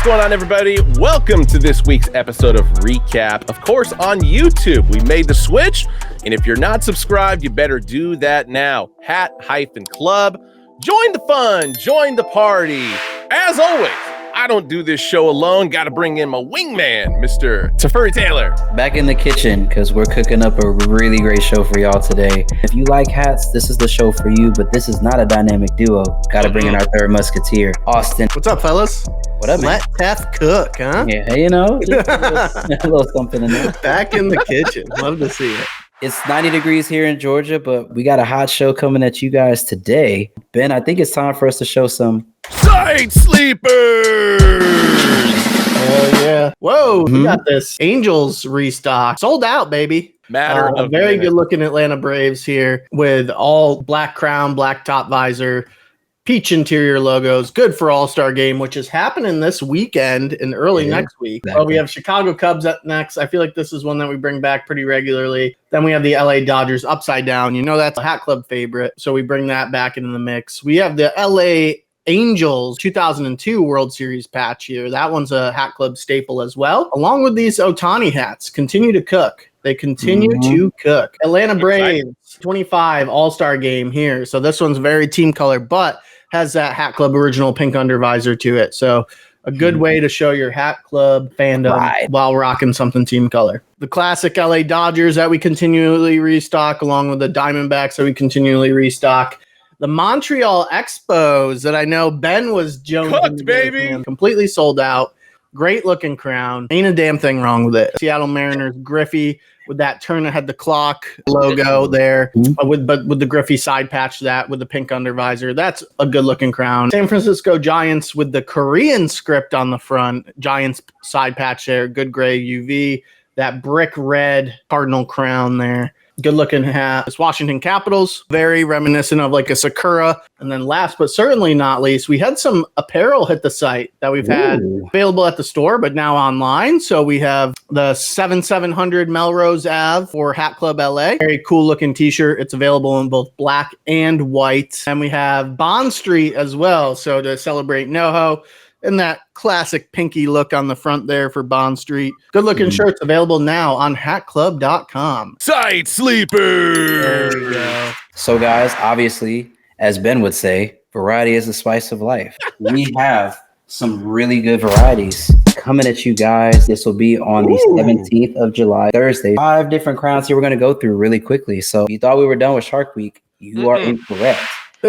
going on, everybody? Welcome to this week's episode of Recap. Of course, on YouTube, we made the switch. And if you're not subscribed, you better do that now. Hat-Club. Join the fun. Join the party. As always, I don't do this show alone. Got to bring in my wingman, Mr. Freddy Taylor. Back in the kitchen, because we're cooking up a really great show for y'all today. If you like hats, this is the show for you, but this is not a dynamic duo. Got to bring in our third musketeer, Austin. What's up, fellas? What up, man? Let Tef cook, huh? Yeah, you know, just a little something in there. Back in the kitchen. Love to see it. It's 90 degrees here in Georgia, but we got a hot show coming at you guys today. Ben, I think it's time for us to show some Side Sleepers! Oh, yeah. Whoa, we got this Angels restock. Sold out, baby. Matter of very minutes. good looking Atlanta Braves here with all black crown, black top visor, peach interior logos. Good for All-Star Game, which is happening this weekend and early next week. Exactly. We have Chicago Cubs up next. I feel like this is one that we bring back pretty regularly. Then we have the LA Dodgers upside down. You know that's a Hat Club favorite, so we bring that back into the mix. We have the LA Angels 2002 World Series patch here. That one's a Hat Club staple as well, along with these Ohtani hats. Continue to cook. They continue to cook. Atlanta Braves 25 All-Star Game here. So this one's very team color, but has that Hat Club original pink undervisor to it. So a good way to show your Hat Club fandom while rocking something team color. The classic LA Dodgers that we continually restock, along with the Diamondbacks that we continually restock. The Montreal Expos that I know Ben was jonesing, baby, completely sold out. Great looking crown. Ain't a damn thing wrong with it. Seattle Mariners Griffey with that turn ahead the clock logo there, with the Griffey side patch with the pink undervisor. That's a good looking crown. San Francisco Giants with the Korean script on the front. Giants side patch there. Good gray UV. That brick red cardinal crown there. Good looking hat. It's Washington Capitals, very reminiscent of like a Sakura. And then last but certainly not least, we had some apparel hit the site that we've had available at the store, but now online. So we have the 7700 Melrose Ave for Hat Club LA. Very cool looking t-shirt. It's available in both black and white. And we have Bond Street as well. So to celebrate NoHo. And that classic pinky look on the front there for Bond Street. Good looking shirts available now on hatclub.com. Side Sleepers! There we go. So guys, obviously, as Ben would say, variety is the spice of life. We have some really good varieties coming at you guys. This will be on the 17th of July, Thursday. 5 different crowns here we're going to go through really quickly. So if you thought we were done with Shark Week, you are incorrect.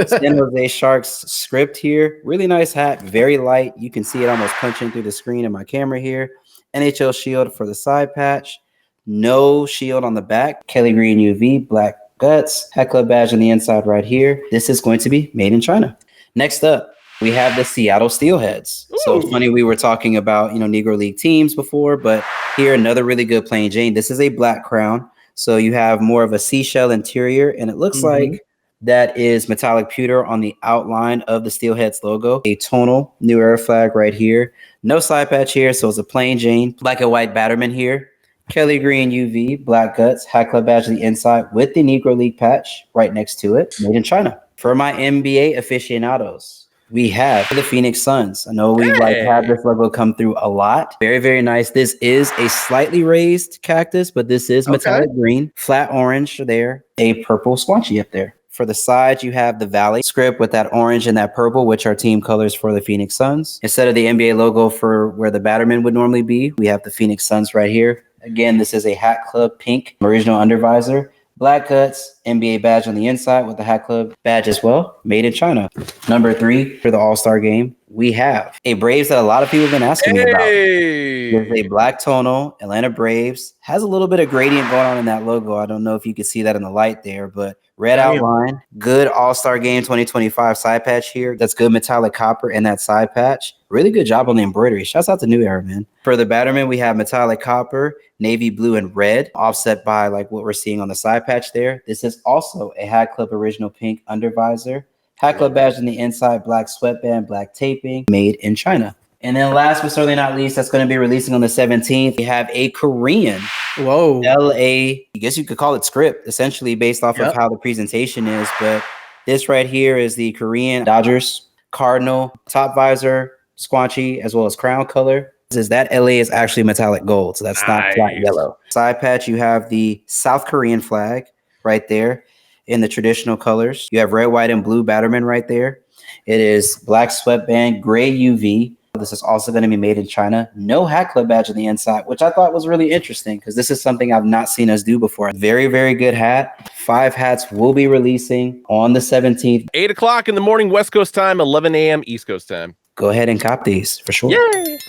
San Jose Sharks script here. Really nice hat, very light. You can see it almost punching through the screen of my camera here. NHL shield for the side patch. No shield on the back. Kelly green UV, black guts. Hat Club badge on the inside right here. This is going to be made in China. Next up, we have the Seattle Steelheads. So funny, we were talking about, Negro League teams before, but here another really good plain Jane. This is a black crown. So you have more of a seashell interior, and it looks like that is metallic pewter on the outline of the Steelheads logo. A tonal New Era flag right here. No side patch here, so it's a plain Jane. Black and white Batterman here. Kelly green UV, black guts, Hat Club badge on the inside with the Negro League patch right next to it. Made in China. For my NBA aficionados, we have the Phoenix Suns. I know we've had this logo come through a lot. Very, very nice. This is a slightly raised cactus, but this is metallic green, flat orange there, a purple squanchy up there. For the sides, you have the Valley script with that orange and that purple, which are team colors for the Phoenix Suns. Instead of the NBA logo for where the Batterman would normally be, we have the Phoenix Suns right here. Again, this is a Hat Club pink original undervisor. Black guts, NBA badge on the inside with the Hat Club badge as well. Made in China. Number 3 for the All-Star Game, we have a Braves that a lot of people have been asking me about. There's a black tonal, Atlanta Braves. Has a little bit of gradient going on in that logo. I don't know if you can see that in the light there, but red outline. Good All-Star Game 2025 side patch here. That's good metallic copper in that side patch. Really good job on the embroidery. Shouts out to New Era, man. For the Batterman, we have metallic copper, navy blue, and red, offset by like what we're seeing on the side patch there. This is also a Hat Club original pink undervisor. Hat Club badge on the inside, black sweatband, black taping, made in China. And then last but certainly not least, that's going to be releasing on the 17th. We have a Korean LA, I guess you could call it script, essentially based off of how the presentation is. But this right here is the Korean Dodgers Cardinal top visor, squanchy as well as crown color is that LA is actually metallic gold. So that's not flat yellow. Side patch, you have the South Korean flag right there in the traditional colors. You have red, white, and blue Batterman right there. It is black sweatband, gray UV. This is also going to be made in China. No Hat Club badge on the inside, which I thought was really interesting because this is something I've not seen us do before. Very, very good hat. 5 hats will be releasing on the 17th. 8 o'clock in the morning, West Coast time, 11 a.m. East Coast time. Go ahead and cop these for sure. Yay!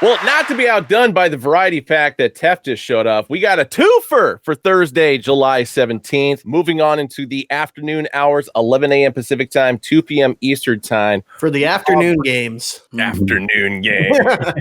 Well, not to be outdone by the variety pack that Tef just showed off, we got a twofer for Thursday, July 17th. Moving on into the afternoon hours, 11 a.m. Pacific time, 2 p.m. Eastern time. For the afternoon games. Afternoon game.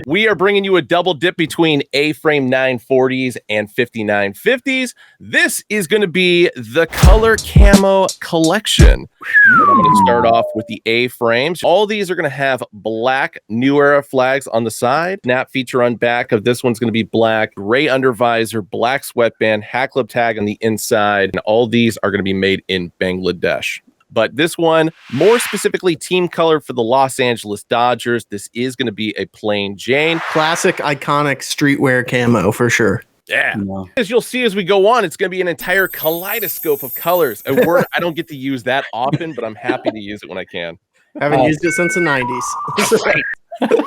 We are bringing you a double dip between A-frame 940s and 5950s. This is going to be the Color Camo collection. I'm going to start off with the A-frames. All these are going to have black New Era flags on the side. Snap feature on back of this one's going to be black, gray under visor, black sweatband, Hat Club tag on the inside. And all these are going to be made in Bangladesh. But this one, more specifically team color for the Los Angeles Dodgers. This is going to be a plain Jane. Classic, iconic streetwear camo for sure. Yeah. As you'll see as we go on, it's going to be an entire kaleidoscope of colors. A word I don't get to use that often, but I'm happy to use it when I can. I haven't used it since the 90s.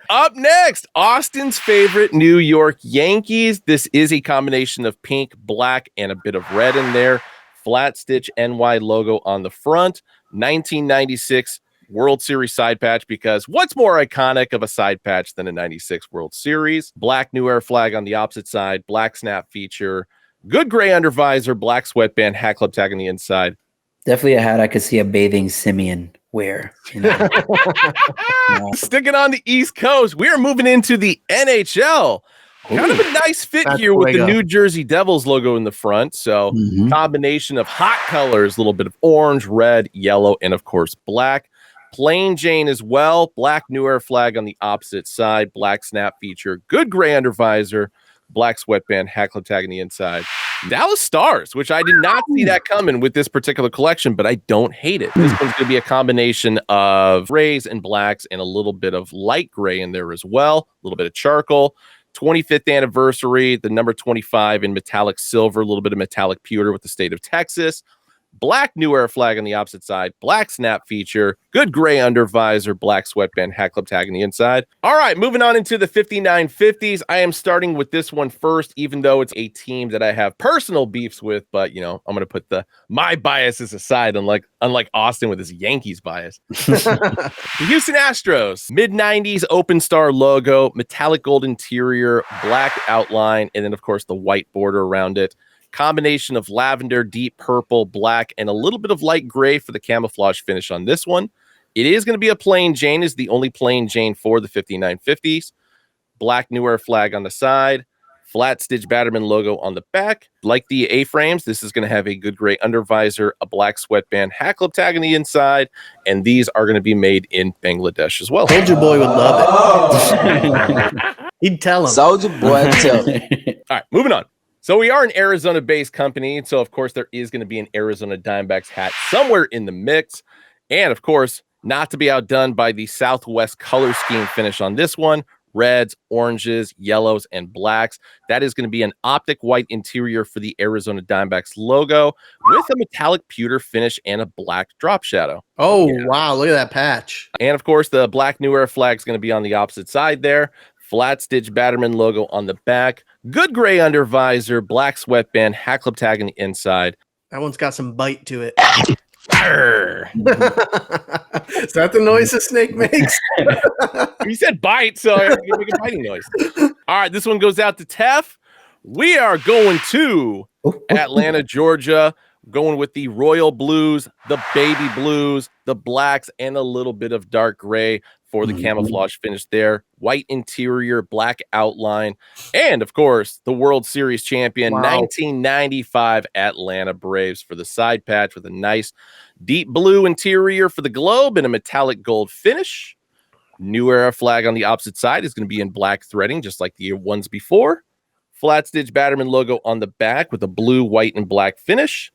Up next, Austin's favorite New York Yankees. This is a combination of pink, black, and a bit of red in there. Flat stitch NY logo on the front. 1996 World Series side patch, because what's more iconic of a side patch than a 96 World Series? Black New Era flag on the opposite side, black snap feature, good gray under visor, black sweatband, Hat Club tag on the inside. Definitely a hat I could see a bathing Simeon wear. You know? Sticking on the East Coast, we're moving into the NHL. Kind of a nice fit here with the New Jersey Devils logo in the front. So combination of hot colors, a little bit of orange, red, yellow, and of course black. Plain Jane as well. Black New Era flag on the opposite side. Black snap feature. Good gray under visor. Black sweatband. Hat Club tag on the inside. Dallas Stars, which I did not see that coming with this particular collection, but I don't hate it. This one's going to be a combination of grays and blacks and a little bit of light gray in there as well. A little bit of charcoal. 25th anniversary, the number 25 in metallic silver, a little bit of metallic pewter with the state of Texas. Black New Era flag on the opposite side, black snap feature, good gray under visor, black sweatband, Hat Club tag on the inside. All right, moving on into the 5950s. I am starting with this one first, even though it's a team that I have personal beefs with, but you know, I'm going to put my biases aside, unlike Austin with his Yankees bias. The Houston Astros, mid-90s open star logo, metallic gold interior, black outline, and then of course the white border around it. Combination of lavender, deep purple, black, and a little bit of light gray for the camouflage finish on this one. It is going to be a plain Jane, is the only plain Jane for the 5950s. Black New Era flag on the side, flat stitch Batterman logo on the back. Like the A-frames, this is going to have a good gray under visor, a black sweatband, Hat Club tag on the inside, and these are going to be made in Bangladesh as well. Soldier Boy would love it. He'd tell him. Soldier Boy, tell him. All right, moving on. So we are an Arizona-based company, and so of course there is going to be an Arizona Diamondbacks hat somewhere in the mix. And of course, not to be outdone by the Southwest color scheme finish on this one. Reds, oranges, yellows, and blacks. That is going to be an optic white interior for the Arizona Diamondbacks logo with a metallic pewter finish and a black drop shadow. Oh, yeah. Wow. Look at that patch. And of course, the black New Era flag is going to be on the opposite side there. Flat stitch Batterman logo on the back. Good gray under visor, black sweatband, Hat Club tag on the inside. That one's got some bite to it. Is that the noise a snake makes? You said bite, so I have to make a biting noise. All right, this one goes out to Tef. We are going to Atlanta, Georgia, going with the royal blues, the baby blues, the blacks, and a little bit of dark gray for the camouflage finish there. White interior, black outline, and of course, the World Series champion, 1995 Atlanta Braves for the side patch with a nice deep blue interior for the globe and a metallic gold finish. New Era flag on the opposite side is going to be in black threading, just like the ones before. Flat stitch Batterman logo on the back with a blue, white, and black finish.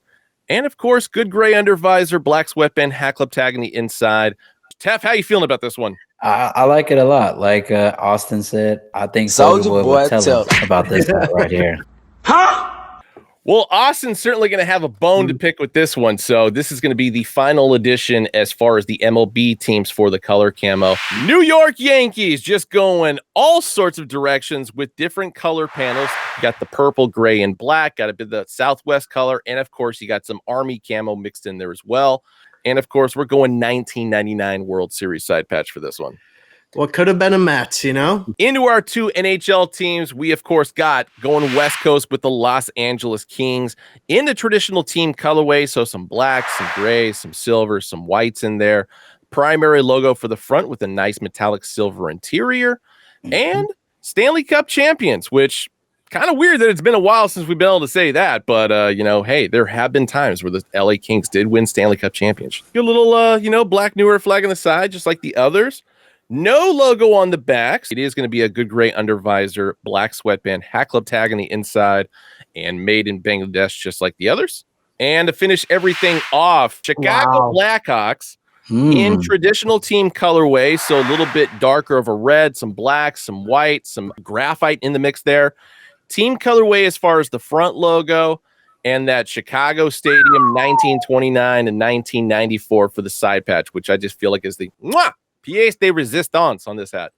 And of course, good gray under visor, black sweatband, Hat Club tag on the inside. Teff, how you feeling about this one? I like it a lot. Like Austin said, I think Soulja Soulja Boy Boy would tell tell us about this hat right here. Well, Austin's certainly going to have a bone to pick with this one. So this is going to be the final edition as far as the MLB teams for the color camo. New York Yankees just going all sorts of directions with different color panels. You got the purple, gray, and black. Got a bit of the Southwest color. And, of course, you got some Army camo mixed in there as well. And, of course, we're going 1999 World Series side patch for this one. What could have been a Mets, you know? Into our two NHL teams, we, of course, got going West Coast with the Los Angeles Kings in the traditional team colorway. So some blacks, some grays, some silvers, some whites in there. Primary logo for the front with a nice metallic silver interior. And Stanley Cup champions, which kind of weird that it's been a while since we've been able to say that. But, hey, there have been times where the LA Kings did win Stanley Cup championships. Get a little, black New Era flag on the side, just like the others. No logo on the back. It is going to be a good gray under visor, black sweatband, Hat Club tag on the inside, and made in Bangladesh, just like the others. And to finish everything off, Chicago Blackhawks in traditional team colorway. So a little bit darker of a red, some black, some white, some graphite in the mix there. Team colorway as far as the front logo, and that Chicago Stadium 1929 and 1994 for the side patch, which I just feel like is the pièce de resistance on this hat.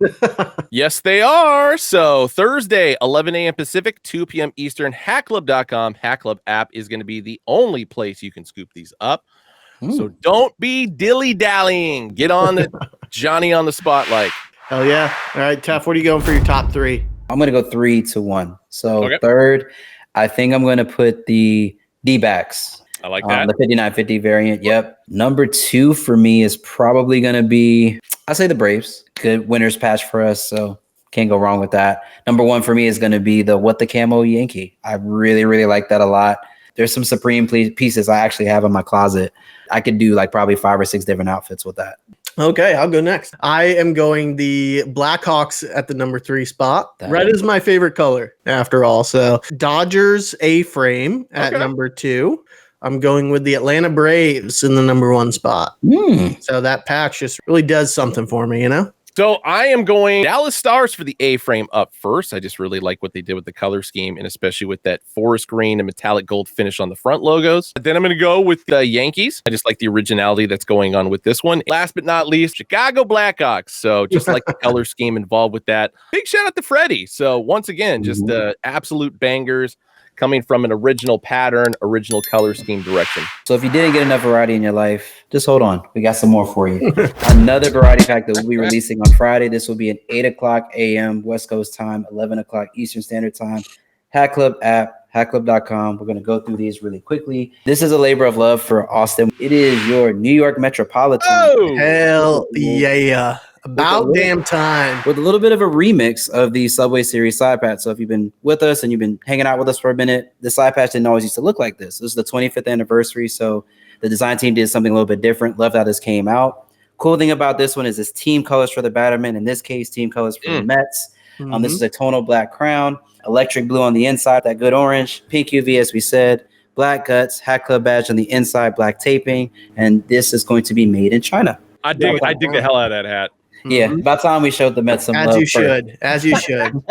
Yes, they are. So Thursday, 11 a.m. Pacific, 2 p.m. Eastern, hatclub.com. Hat Club app is going to be the only place you can scoop these up. So don't be dilly-dallying. Get on the Johnny on the spotlight. Hell yeah. All right, Teff, what are you going for your top three? I'm going to go 3-1. So third, I think I'm going to put the D-backs. I like that. The 5950 variant. Yep. Number 2 for me is probably going to be, I'll say the Braves. Good winners patch for us. So can't go wrong with that. Number 1 for me is going to be the What the Camo Yankee. I really, really like that a lot. There's some Supreme pieces I actually have in my closet. I could do like probably 5 or 6 different outfits with that. Okay, I'll go next. I am going the Blackhawks at the number 3 spot. Red is my favorite color after all. So Dodgers A-frame at number 2. I'm going with the Atlanta Braves in the number 1 spot. So that patch just really does something for me, you know? So I am going Dallas Stars for the A-frame up first. I just really like what they did with the color scheme, and especially with that forest green and metallic gold finish on the front logos. Then I'm going to go with the Yankees. I just like the originality that's going on with this one. Last but not least, Chicago Blackhawks. So just like the color scheme involved with that. Big shout out to Freddy. So once again, just absolute bangers coming from an original pattern, original color scheme direction. So if you didn't get enough variety in your life, just hold on. We got some more for you. Another variety pack that we'll be releasing on Friday. This will be at 8 o'clock a.m. West Coast time, 11 o'clock Eastern Standard Time. Hat Club app, hatclub.com. We're going to go through these really quickly. This is a labor of love for Austin. It is your New York Metropolitan. Oh, hell yeah. About damn time. With a little bit of a remix of the Subway Series side patch. So if you've been with us and you've been hanging out with us for a minute, the side patch didn't always used to look like this. This is the 25th anniversary. So the design team did something a little bit different. Loved how this came out. Cool thing about this one is it's team colors for the Batterman. In this case, team colors for the Mets. This is a tonal black crown, electric blue on the inside, that good orange, pink UV as we said, black guts, Hat Club badge on the inside, black taping, and this is going to be made in China. I dig the hell out of that hat. Yeah, about time we showed the Mets some love. As you should.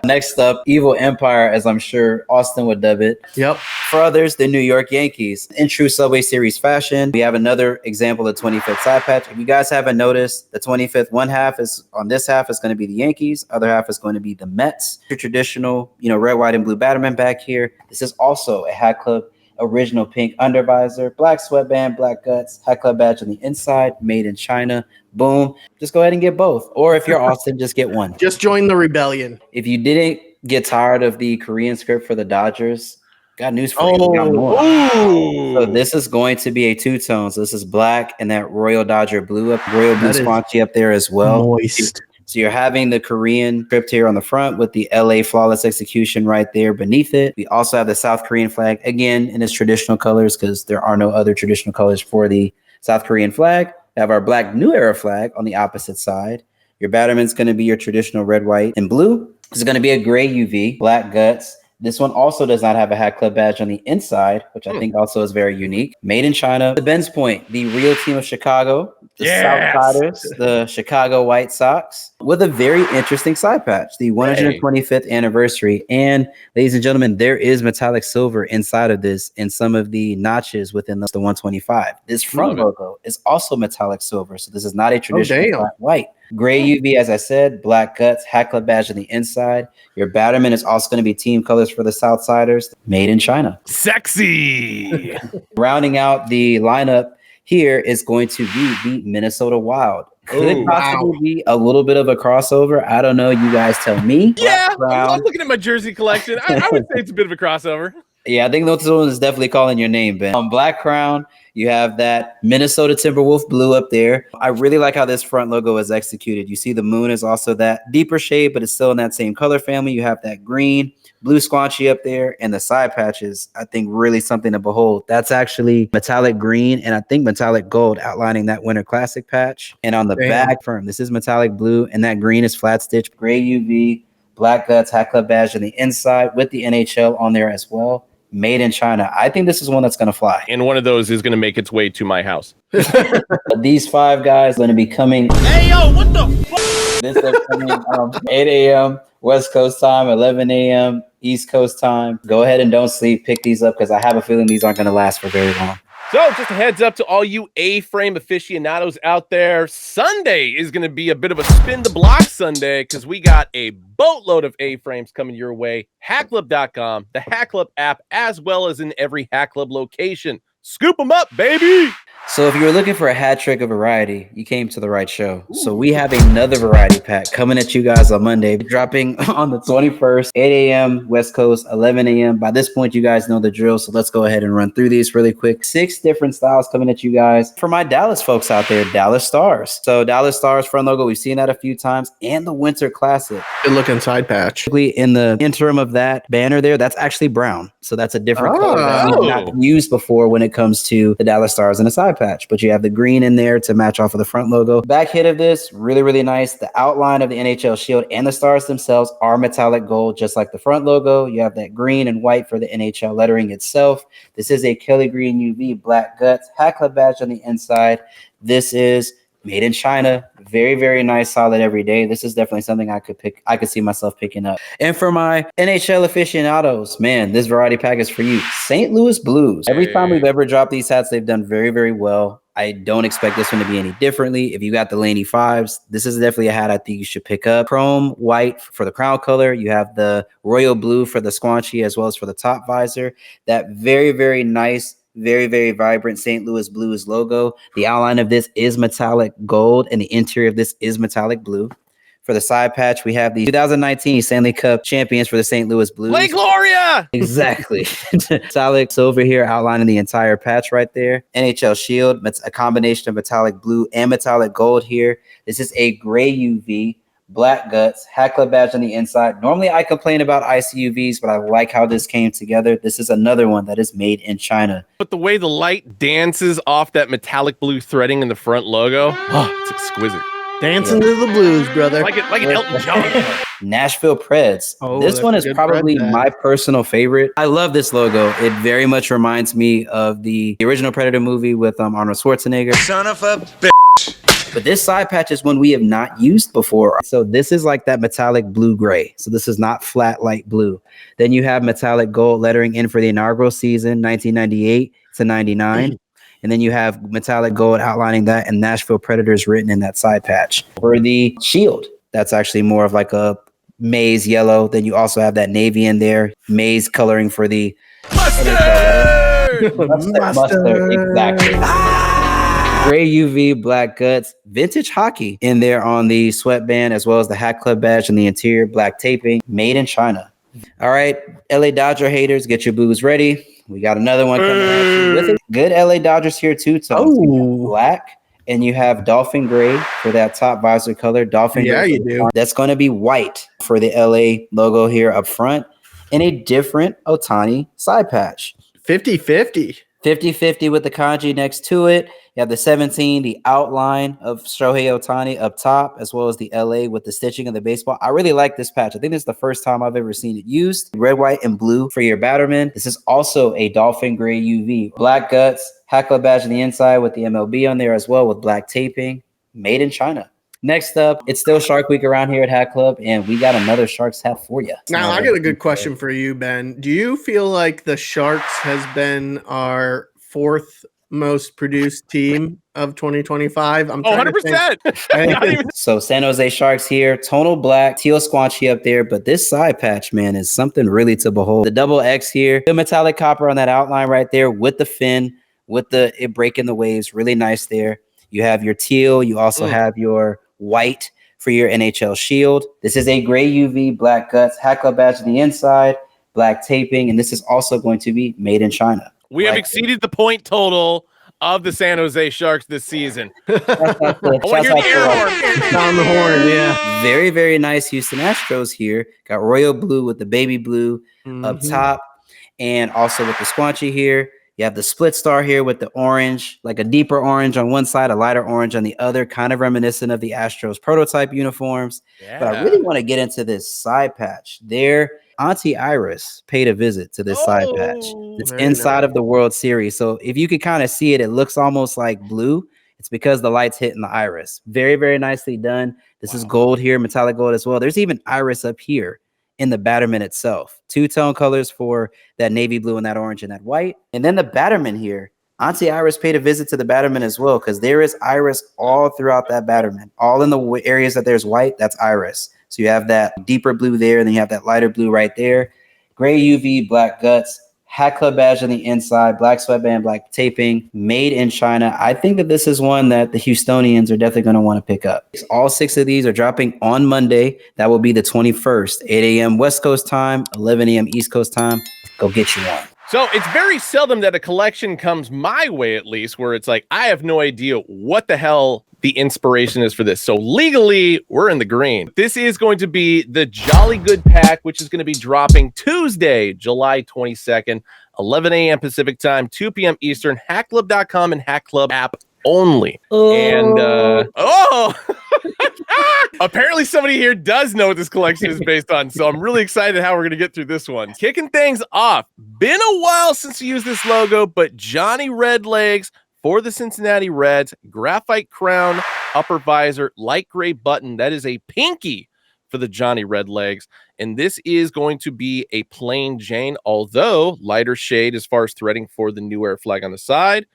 Next up, Evil Empire, as I'm sure Austin would dub it. Yep. For others, the New York Yankees. In true Subway Series fashion, we have another example of 25th side patch. If you guys haven't noticed, the 25th one half is on this half is going to be the Yankees. Other half is going to be the Mets. Your traditional, red, white, and blue Batterman back here. This is also a Hat Club original pink undervisor, black sweatband, black guts, Hat Club badge on the inside, made in China. Boom. Just go ahead and get both. Or if you're Austin, just get one. Just join the rebellion. If you didn't get tired of the Korean script for the Dodgers, got news for you. We got more. So this is going to be a 2-tone. So this is black and that Royal Dodger blue Royal blue squanchy up there as well. Moist. So you're having the Korean script here on the front with the LA flawless execution right there beneath it. We also have the South Korean flag again in its traditional colors because there are no other traditional colors for the South Korean flag. We have our black New Era flag on the opposite side. Your Batterman's going to be your traditional red, white, and blue. This is going to be a gray UV, black guts. This one also does not have a Hat Club badge on the inside, which I think also is very unique. Made in China. The Ben's Point, the real team of Chicago, The Yes! Southsiders, the Chicago White Sox, with a very interesting side patch, the 125th anniversary. And ladies and gentlemen, there is metallic silver inside of this in some of the notches within the 125. This front logo is also metallic silver. So this is not a traditional flat white. Gray UV, as I said, black guts, Hat Club badge on the inside. Your batterman is also going to be team colors for the Southsiders, made in China. Sexy. Rounding out the lineup here is going to be the Minnesota Wild. Could possibly be a little bit of a crossover. I don't know. You guys tell me. Yeah, I'm looking at my jersey collection. I would say it's a bit of a crossover. Yeah, I think this one is definitely calling your name, Ben. On Black Crown, you have that Minnesota Timberwolf blue up there. I really like how this front logo is executed. You see the moon is also that deeper shade, but it's still in that same color family. You have that green, blue squanchy up there, and the side patches, I think really something to behold. That's actually metallic green and I think metallic gold outlining that Winter Classic patch. And on the back, this is metallic blue, and that green is flat stitch, gray UV, black guts, Hat Club badge on the inside with the NHL on there as well. Made in China. I think this is one that's going to fly. And one of those is going to make its way to my house. These 5 guys are going to be coming. Hey, yo, what the fuck? This is coming 8 a.m. West Coast time, 11 a.m. East Coast time. Go ahead and don't sleep. Pick these up because I have a feeling these aren't going to last for very long. So just a heads up to all you A-frame aficionados out there. Sunday is going to be a bit of a spin the block Sunday because we got a boatload of A-frames coming your way. Hackclub.com, the Hack Club app, as well as in every Hack Club location. Scoop them up, baby! So if you were looking for a hat trick of variety, you came to the right show. So we have another variety pack coming at you guys on Monday, dropping on the 21st, 8 a.m. West Coast, 11 a.m. By this point, you guys know the drill. So let's go ahead and run through these really quick. 6 different styles coming at you guys. For my Dallas folks out there, Dallas Stars. So Dallas Stars front logo, we've seen that a few times, and the Winter Classic. Good looking side patch. In the interim of that banner there, that's actually brown. So that's a different color that we've not used before when it comes to the Dallas Stars and the side patch. But you have the green in there to match off of the front logo. Back hit of this, really, really nice. The outline of the NHL shield and the stars themselves are metallic gold, just like the front logo. You have that green and white for the NHL lettering itself. This is a Kelly Green UV black guts, Hat Club badge on the inside. This is made in China. Very, very nice, solid every day. This is definitely something I could see myself picking up. And for my NHL aficionados, man, this variety pack is for you. St. Louis Blues. Every time we've ever dropped these hats, they've done very, very well. I don't expect this one to be any differently. If you got the Laney 5s, this is definitely a hat I think you should pick up. Chrome white for the crown color. You have the royal blue for the squanchy as well as for the top visor. That very, very nice, very, very vibrant St. Louis Blues logo. The outline of this is metallic gold and the interior of this is metallic blue. For the side patch, we have the 2019 Stanley Cup champions for the St. Louis Blues. Play Gloria! Exactly. Metallic silver here outlining the entire patch right there. NHL shield, a combination of metallic blue and metallic gold here. This is a gray UV, black guts, Hat Club badge on the inside. Normally I complain about ICUVs, but I like how this came together. This is another one that is made in China. But the way the light dances off that metallic blue threading in the front logo, it's exquisite. Dancing to the blues, brother. Like an Elton John. Nashville Preds. This one is probably my personal favorite. I love this logo. It very much reminds me of the original Predator movie with Arnold Schwarzenegger. Son of a bitch. But this side patch is one we have not used before. So this is like that metallic blue-gray. So this is not flat light blue. Then you have metallic gold lettering in for the inaugural season, 1998 to 99. And then you have metallic gold outlining that and Nashville Predators written in that side patch. For the shield, that's actually more of like a maize yellow. Then you also have that navy in there. Maize coloring for the Mustard! Mustard, exactly. Gray UV, black guts, vintage hockey in there on the sweatband, as well as the Hat Club badge and the interior, black taping, made in China. All right, LA Dodger haters, get your booze ready. We got another one coming at you with it. Good LA Dodgers here too. Black, and you have Dolphin Gray for that top visor color. Dolphin Gray. Yeah, you do. That's going to be white for the LA logo here up front, and a different Otani side patch. 50-50. 50-50 with the kanji next to it. You have the 17, the outline of Shohei Ohtani up top, as well as the LA with the stitching of the baseball. I really like this patch. I think this is the first time I've ever seen it used. Red, white, and blue for your batterman. This is also a dolphin gray UV. Black guts, Hat Club badge on the inside with the MLB on there as well with black taping. Made in China. Next up, it's still Shark Week around here at Hat Club, and we got another Sharks hat for you. Now, I got a good question for you, Ben. Do you feel like the Sharks has been our fourth most produced team of 2025? I'm 100%. So San Jose Sharks here, tonal black, teal squanchy up there, but this side patch, man, is something really to behold. The double X here, the metallic copper on that outline right there with the fin, with it breaking the waves, really nice there. You have your teal, you also have your white for your NHL shield. This is a gray UV, black guts, Hat Club badge on the inside, black taping, and this is also going to be made in China. We have exceeded the point total of the San Jose Sharks this season. On the horn, yeah. Very, very nice Houston Astros here. Got royal blue with the baby blue up top, and also with the squanchy here. You have the split star here with the orange, like a deeper orange on one side, a lighter orange on the other, kind of reminiscent of the Astros prototype uniforms. Yeah. But I really want to get into this side patch. Their Auntie Iris paid a visit to this side patch. It's inside of the World Series. So if you could kind of see it, it looks almost like blue. It's because the light's hitting the iris. Very, very nicely done. This is gold here, metallic gold as well. There's even iris up here in the batterman itself. Two-tone colors for that navy blue and that orange and that white. And then the batterman here, Auntie Iris paid a visit to the batterman as well, because there is iris all throughout that batterman. All in the areas that there's white, that's iris. So you have that deeper blue there, and then you have that lighter blue right there. Gray UV, black guts, Hat Club badge on the inside, black sweatband, black taping, made in China. I think that this is one that the Houstonians are definitely going to want to pick up. All 6 of these are dropping on Monday. That will be the 21st, 8 a.m. West Coast time, 11 a.m. East Coast time. Go get you one. So it's very seldom that a collection comes my way, at least, where it's like, I have no idea what the hell the inspiration is for this. So legally, we're in the green. This is going to be the Jolly Good Pack, which is going to be dropping Tuesday, July 22nd, 11 a.m. Pacific time, 2 p.m. Eastern, hackclub.com and Hack Club app only. And apparently somebody here does know what this collection is based on, so I'm really excited how we're going to get through this one. Kicking things off, been a while since we used this logo, but Johnny Redlegs for the Cincinnati Reds, graphite crown, upper visor, light gray button. That is a pinky for the Johnny Redlegs. And this is going to be a plain Jane, although lighter shade as far as threading for the New Era flag on the side.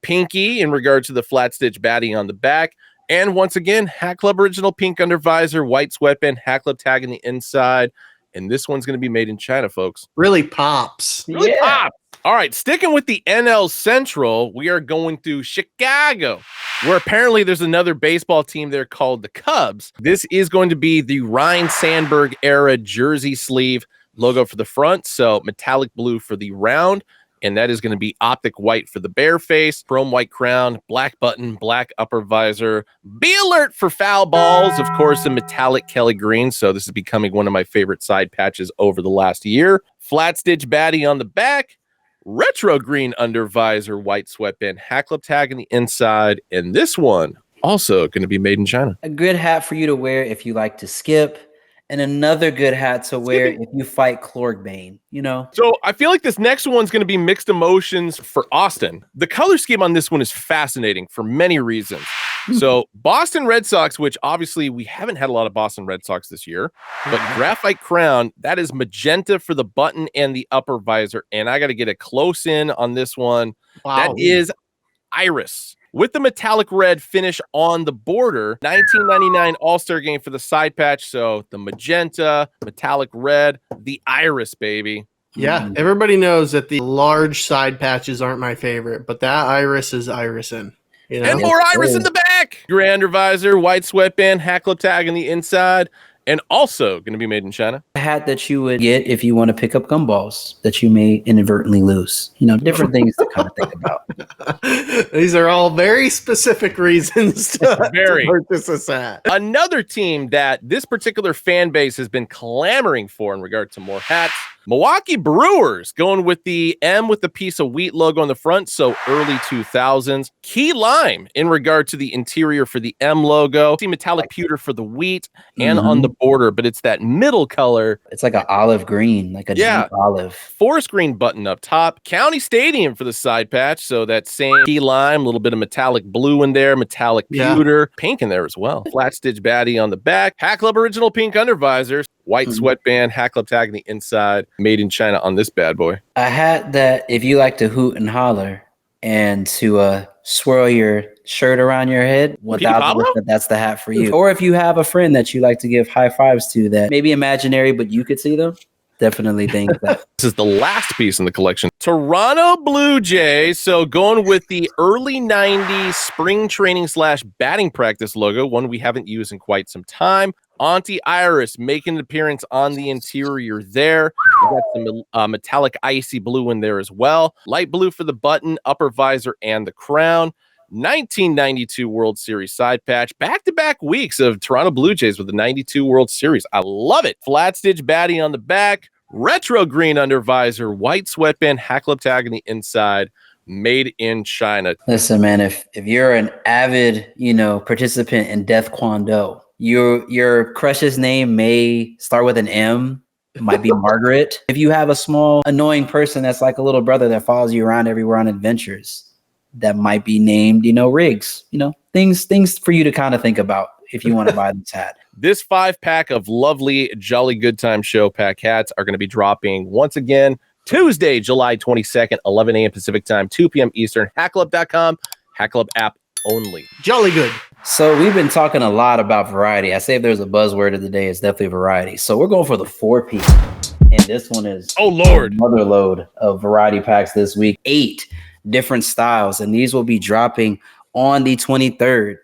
Pinky in regard to the flat stitch baddie on the back. And once again, Hat Club original pink under visor, white sweatband, Hat Club tag in the inside. And this one's going to be made in China, folks. Really pops. Really pops. All right, sticking with the NL Central, we are going through Chicago, where apparently there's another baseball team there called the Cubs. This is going to be the Ryne Sandberg era jersey sleeve logo for the front, so metallic blue for the round, and that is going to be optic white for the bare face, chrome white crown, black button, black upper visor. Be alert for foul balls, of course, the metallic Kelly green, so this is becoming one of my favorite side patches over the last year. Flat stitch baddie on the back. Retro green under visor, white sweatband, Hat Club tag in the inside, and this one also going to be made in China. A good hat for you to wear if you like to skip, and another good hat to wear if you fight Clorgbane, you know? So I feel like this next one's going to be mixed emotions for Austin. The color scheme on this one is fascinating for many reasons. So Boston Red Sox, which obviously we haven't had a lot of Boston Red Sox this year, but graphite crown, that is magenta for the button and the upper visor. And I got to get a close in on this one. Wow. That is iris with the metallic red finish on the border. 1999 All-Star game for the side patch. So the magenta, metallic red, the iris, baby. Yeah, everybody knows that the large side patches aren't my favorite, but that iris is irisin'. You know? And more iris in the back. Gray under visor, white sweatband, Hat Club tag on the inside, and also going to be made in China. A hat that you would get if you want to pick up gumballs that you may inadvertently lose. You know, different things to kind of think about. These are all very specific reasons to purchase this hat. Another team that this particular fan base has been clamoring for in regard to more hats, Milwaukee Brewers, going with the M with the piece of wheat logo on the front, so early 2000s. Key lime in regard to the interior for the M logo. See metallic pewter for the wheat and on the border, but it's that middle color. It's like an olive green, like a deep olive. Forest green button up top. County Stadium for the side patch, so that same key lime, a little bit of metallic blue in there, metallic pewter, pink in there as well. Flat stitch baddie on the back. Hat Club original pink under visors. White sweatband, Hat Club tag on the inside. Made in China on this bad boy. A hat that if you like to hoot and holler and to swirl your shirt around your head, 1000%, that's the hat for you. Or if you have a friend that you like to give high fives to that maybe imaginary, but you could see them, definitely think that. This is the last piece in the collection. Toronto Blue Jays. So going with the early 90s spring training / batting practice logo, one we haven't used in quite some time. Auntie Iris making an appearance on the interior there. We got some metallic icy blue in there as well. Light blue for the button, upper visor, and the crown. 1992 World Series side patch. Back-to-back weeks of Toronto Blue Jays with the 92 World Series. I love it. Flat stitch baddie on the back. Retro green under visor. White sweatband, Hat Club tag on the inside. Made in China. Listen, man, if you're an avid, participant in Death Kwon-Do, your crush's name may start with an M. It might be Margaret. If you have a small, annoying person that's like a little brother that follows you around everywhere on adventures, that might be named, Riggs. Things for you to kind of think about if you want to buy this hat. This 5-pack of lovely Jolly Good Time Show pack hats are going to be dropping once again Tuesday, July 22nd, 11 a.m. Pacific time, 2 p.m. Eastern. HatClub.com, Hat Club app only. Jolly good. So we've been talking a lot about variety. I say if there's a buzzword of the day, it's definitely variety. So we're going for the 4-piece. And this one is another load of variety packs this week. 8 different styles. And these will be dropping on the 23rd,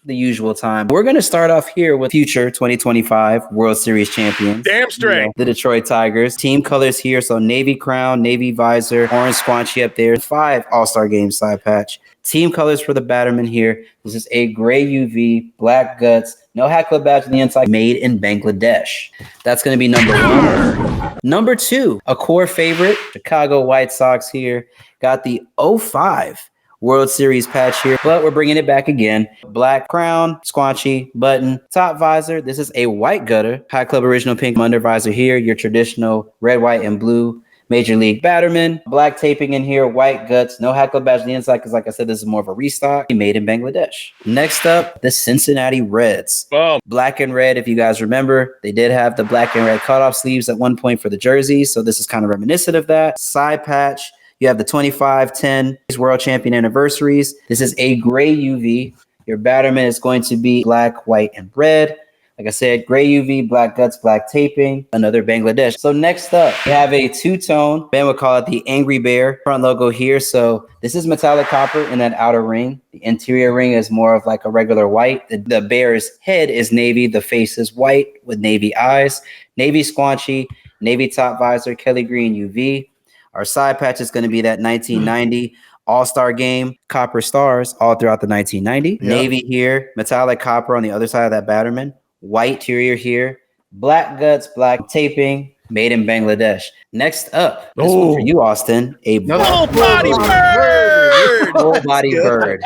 the usual time. We're going to start off here with future 2025 World Series champions. Damn straight. The Detroit Tigers. Team colors here. So navy crown, navy visor, orange squanchy up there. 5 All-Star Game side patch. Team colors for the Batterman here. This is a gray UV, black guts, no Hat Club badge on the inside, made in Bangladesh. That's going to be number 1. Number 2, a core favorite, Chicago White Sox here. Got the 05 World Series patch here, but we're bringing it back again. Black crown, squanchy, button, top visor. This is a white gutter, Hat Club original pink under visor here. Your traditional red, white, and blue Major League Batterman. Black taping in here, white guts, no Hat Club badge on the inside because, like I said, this is more of a restock. Made in Bangladesh. Next up, the Cincinnati Reds. Boom. Black and red, if you guys remember, they did have the black and red cutoff sleeves at one point for the jerseys, so this is kind of reminiscent of that. Side patch. You have the 25-10 World Champion anniversaries. This is a gray UV. Your Batterman is going to be black, white, and red. Like I said, gray UV, black guts, black taping, another Bangladesh. So next up, we have a 2-tone. Ben would call it the Angry Bear front logo here. So this is metallic copper in that outer ring. The interior ring is more of like a regular white. The bear's head is navy. The face is white with navy eyes. Navy squanchy, navy top visor, Kelly green UV. Our side patch is going to be that 1990 All-Star Game copper stars all throughout the 1990. Yep. Navy here, metallic copper on the other side of that Batterman. White interior here, black guts, black taping, made in Bangladesh. Next up, this one for you, Austin, a full-body bird. Full-body bird.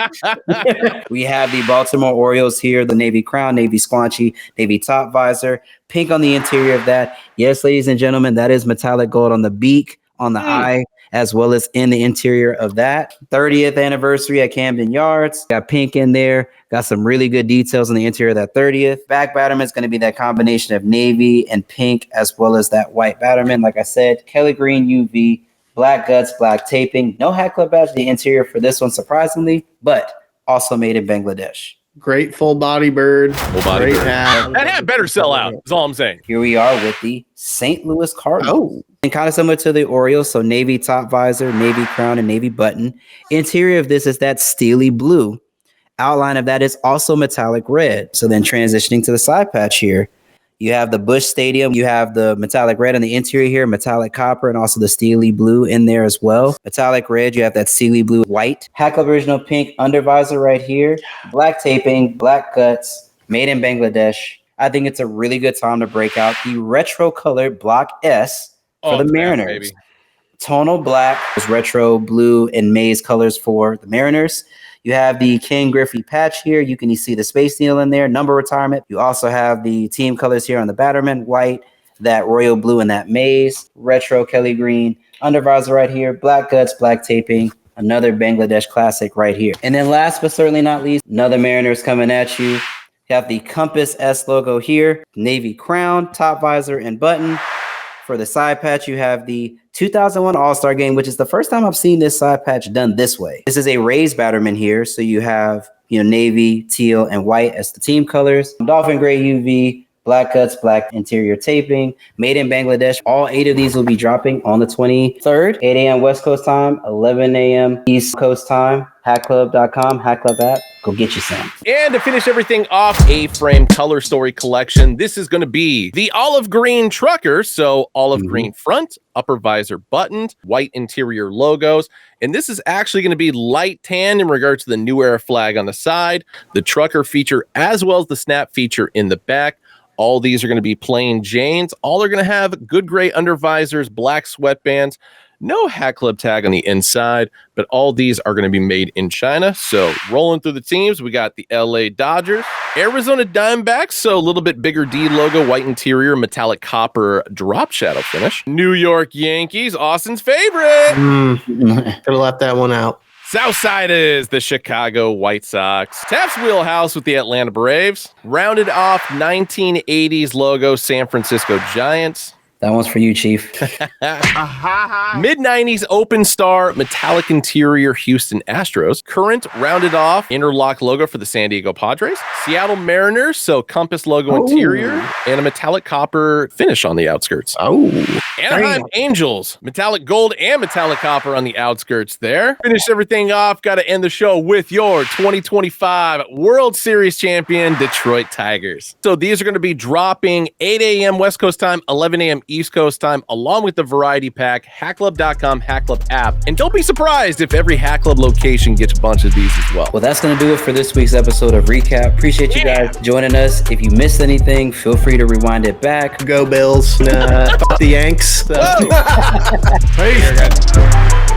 We have the Baltimore Orioles here, the navy crown, navy squanchy, navy top visor, pink on the interior of that. Yes, ladies and gentlemen, that is metallic gold on the beak, on the eye, as well as in the interior of that. 30th anniversary at Camden Yards. Got pink in there. Got some really good details on the interior of that 30th. Back Batterman is going to be that combination of navy and pink, as well as that white Batterman. Like I said, Kelly green UV, black guts, black taping. No Hat Club badge on the interior for this one, surprisingly, but also made in Bangladesh. Great full body bird. Full body bird. Hat. That hat better sell out. That's all I'm saying. Here we are with the St. Louis Cardinals. And kind of similar to the Orioles. So navy top visor, navy crown, and navy button. Interior of this is that steely blue. Outline of that is also metallic red. So then transitioning to the side patch here, You have the Busch Stadium. You have the metallic red on the interior here, metallic copper, and also the steely blue in there as well. Metallic red, you have that steely blue white. Hat Club original pink under visor right here. Black taping, black guts, made in Bangladesh. I think it's a really good time to break out the retro colored Block S for the Mariners. Baby. Tonal black, retro blue and maize colors for the Mariners. You have the King Griffey patch here. You can see the Space Needle in there, number retirement. You also have the team colors here on the Batterman, white, that royal blue, and that maize. Retro Kelly green, under visor right here, black guts, black taping, another Bangladesh classic right here. And then last but certainly not least, another Mariners coming at you. You have the Compass S logo here, navy crown, top visor, and button. For the side patch, you have the 2001 All-Star Game, which is the first time I've seen this side patch done this way. This is a raised Batterman here, so you have navy, teal, and white as the team colors. Dolphin gray UV, black guts, black interior taping, made in Bangladesh. All 8 of these will be dropping on the 23rd, 8 a.m. West Coast time, 11 a.m. East Coast time. Hatclub.com, Hat Club app. Go get you some. And to finish everything off, A-frame Colorstory collection. This is going to be the olive green trucker. So olive green front, upper visor buttoned, white interior logos. And this is actually going to be light tan in regards to the New Era flag on the side, the trucker feature, as well as the snap feature in the back. All these are going to be plain Janes. All are going to have good gray under visors, black sweatbands. No Hat Club tag on the inside, but all these are going to be made in China. So rolling through the teams, we got the LA Dodgers, Arizona Diamondbacks, so a little bit bigger D logo, white interior, metallic copper drop shadow finish. New York Yankees, Austin's favorite. Could have left that one out. Southside is the Chicago White Sox. Taft's wheelhouse with the Atlanta Braves. Rounded off 1980s logo, San Francisco Giants. That one's for you, Chief. Mid-90s open star metallic interior Houston Astros. Current rounded off interlock logo for the San Diego Padres. Seattle Mariners, so compass logo interior and a metallic copper finish on the outskirts. Anaheim Angels, metallic gold and metallic copper on the outskirts there. Finish everything off. Got to end the show with your 2025 World Series champion Detroit Tigers. So these are going to be dropping 8 a.m. West Coast time, 11 a.m. East Coast time, along with the variety pack, hatclub.com, Hat Club app. And don't be surprised if every Hat Club location gets a bunch of these as well. Well, that's going to do it for this week's episode of Recap. Appreciate you guys joining us. If you missed anything, feel free to rewind it back. Go Bills. Fuck the Yanks. Hey,